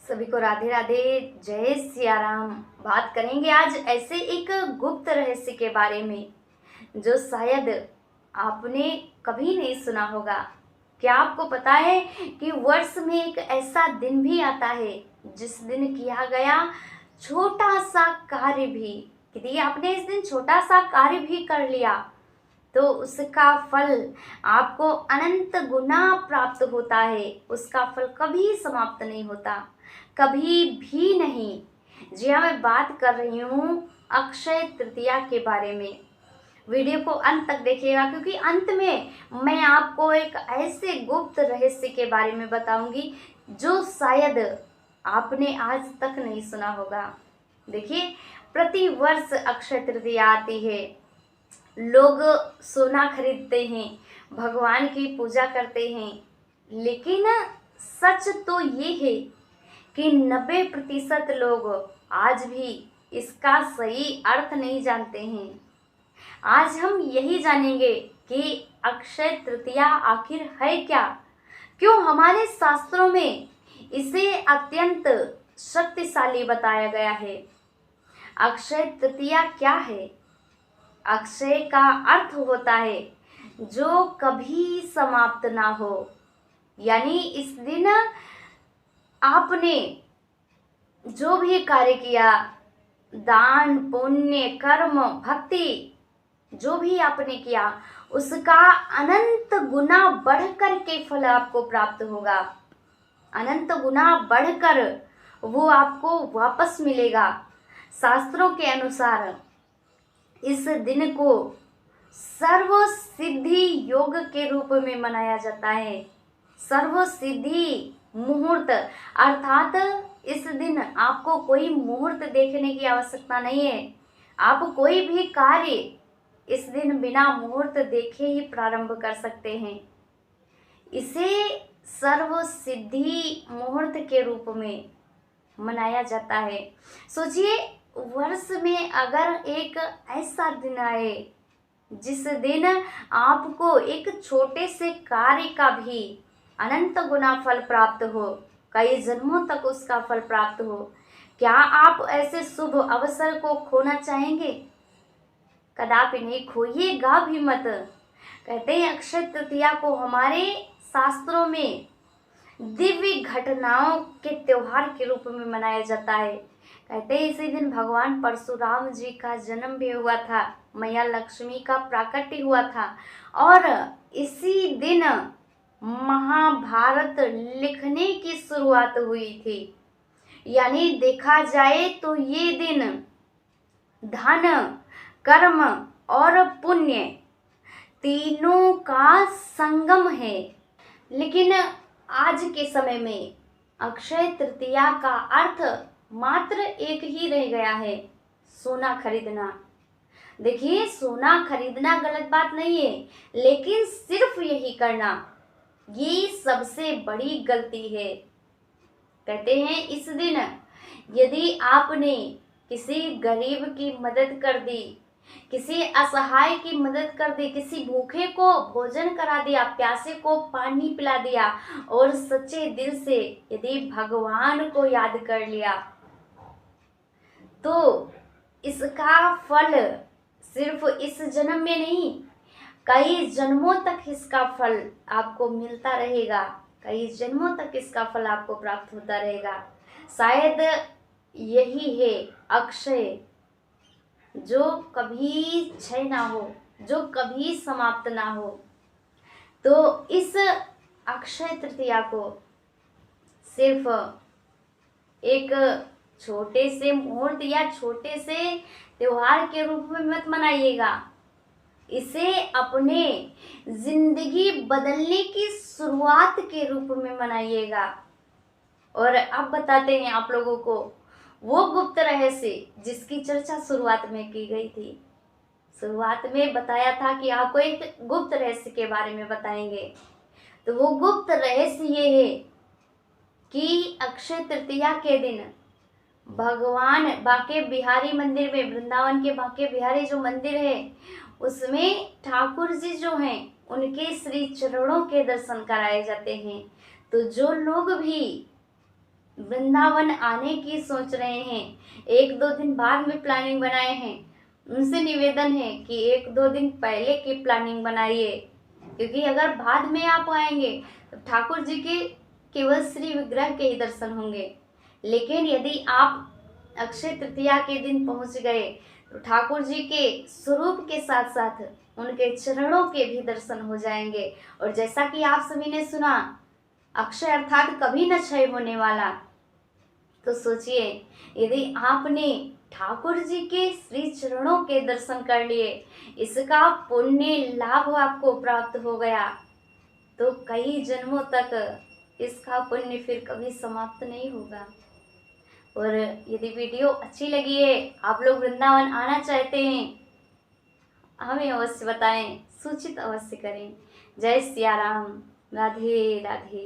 सभी को राधे राधे, जय सिया राम। बात करेंगे आज ऐसे एक गुप्त रहस्य के बारे में जो शायद आपने कभी नहीं सुना होगा। क्या आपको पता है कि वर्ष में एक ऐसा दिन भी आता है जिस दिन किया गया छोटा सा कार्य भी, यदि आपने इस दिन छोटा सा कार्य भी कर लिया तो उसका फल आपको अनंत गुना प्राप्त होता है। उसका फल कभी समाप्त नहीं होता, कभी भी नहीं। जी हाँ, मैं बात कर रही हूँ अक्षय तृतीया के बारे में। वीडियो को अंत तक देखिएगा क्योंकि अंत में मैं आपको एक ऐसे गुप्त रहस्य के बारे में बताऊंगी जो शायद आपने आज तक नहीं सुना होगा। देखिए, प्रति वर्ष अक्षय तृतीया आती है, लोग सोना खरीदते हैं, भगवान की पूजा करते हैं, लेकिन सच तो ये है कि 90% लोग आज भी इसका सही अर्थ नहीं जानते हैं। आज हम यही जानेंगे कि अक्षय तृतीया आखिर है क्या, क्यों हमारे शास्त्रों में इसे अत्यंत शक्तिशाली बताया गया है। अक्षय तृतीया क्या है? अक्षय का अर्थ होता है जो कभी समाप्त ना हो, यानी इस दिन आपने जो भी कार्य किया, दान पुण्य कर्म भक्ति जो भी आपने किया, उसका अनंत गुना बढ़कर के फल आपको प्राप्त होगा। अनंत गुना बढ़कर वो आपको वापस मिलेगा। शास्त्रों के अनुसार इस दिन को सर्व सिद्धि योग के रूप में मनाया जाता है। सर्व सिद्धि मुहूर्त अर्थात इस दिन आपको कोई मुहूर्त देखने की आवश्यकता नहीं है। आप कोई भी कार्य इस दिन बिना मुहूर्त देखे ही प्रारंभ कर सकते हैं। इसे सर्व सिद्धि मुहूर्त के रूप में मनाया जाता है। सोचिए, वर्ष में अगर एक ऐसा दिन आए जिस दिन आपको एक छोटे से कार्य का भी अनंत गुना फल प्राप्त हो, कई जन्मों तक उसका फल प्राप्त हो, क्या आप ऐसे शुभ अवसर को खोना चाहेंगे? कदापि नहीं, खोइएगा भी मत। कहते हैं अक्षय तृतीया को हमारे शास्त्रों में दिव्य घटनाओं के त्योहार के रूप में मनाया जाता है। कहते हैं इसी दिन भगवान परशुराम जी का जन्म भी हुआ था, मैया लक्ष्मी का प्राकट्य हुआ था और इसी दिन महाभारत लिखने की शुरुआत हुई थी। यानी देखा जाए तो ये दिन धन कर्म और पुण्य तीनों का संगम है। लेकिन आज के समय में अक्षय तृतीया का अर्थ मात्र एक ही रह गया है, सोना खरीदना। देखिए, सोना खरीदना गलत बात नहीं है, लेकिन सिर्फ यही करना ये सबसे बड़ी गलती है। कहते हैं इस दिन यदि आपने किसी गरीब की मदद कर दी, किसी असहाय की मदद कर दी, किसी भूखे को भोजन करा दिया, प्यासे को पानी पिला दिया और सच्चे दिल से यदि भगवान को याद कर लिया, तो इसका फल सिर्फ इस जन्म में नहीं, कई जन्मों तक इसका फल आपको मिलता रहेगा। कई जन्मों तक इसका फल आपको प्राप्त होता रहेगा। शायद यही है अक्षय, जो कभी क्षय ना हो, जो कभी समाप्त ना हो। तो इस अक्षय तृतीया को सिर्फ एक छोटे से मुहूर्त या छोटे से त्योहार के रूप में मत मनाइएगा। इसे अपने जिंदगी बदलने की शुरुआत के रूप में मनाइएगा। और अब बताते हैं आप लोगों को वो गुप्त रहस्य जिसकी चर्चा शुरुआत में की गई थी। शुरुआत में बताया था कि आपको एक गुप्त रहस्य के बारे में बताएंगे। तो वो गुप्त रहस्य ये है कि अक्षय तृतीया के दिन भगवान बांके बिहारी मंदिर में, वृंदावन के बांके बिहारी जो मंदिर है, उसमें ठाकुर जी जो हैं उनके श्री चरणों के दर्शन कराए जाते हैं। तो जो लोग भी वृंदावन आने की सोच रहे हैं, 1-2 दिन बाद में प्लानिंग बनाए हैं, उनसे निवेदन है कि 1-2 दिन पहले की प्लानिंग बनाइए, क्योंकि अगर बाद में आप आएंगे तो ठाकुर जी के केवल श्री विग्रह के ही दर्शन होंगे। लेकिन यदि आप अक्षय तृतीया के दिन पहुंच गए तो ठाकुर जी के स्वरूप के साथ साथ उनके चरणों के भी दर्शन हो जाएंगे। और जैसा कि आप सभी ने सुना, अक्षय अर्थात कभी न क्षय होने वाला। तो सोचिए, यदि आपने ठाकुर जी के श्री चरणों के दर्शन कर लिए, इसका पुण्य लाभ आपको प्राप्त हो गया, तो कई जन्मों तक इसका पुण्य फिर कभी समाप्त नहीं होगा। और यदि वीडियो अच्छी लगी है, आप लोग वृंदावन आना चाहते हैं, हमें अवश्य बताएं, सूचित अवश्य करें। जय सिया राम, राधे राधे।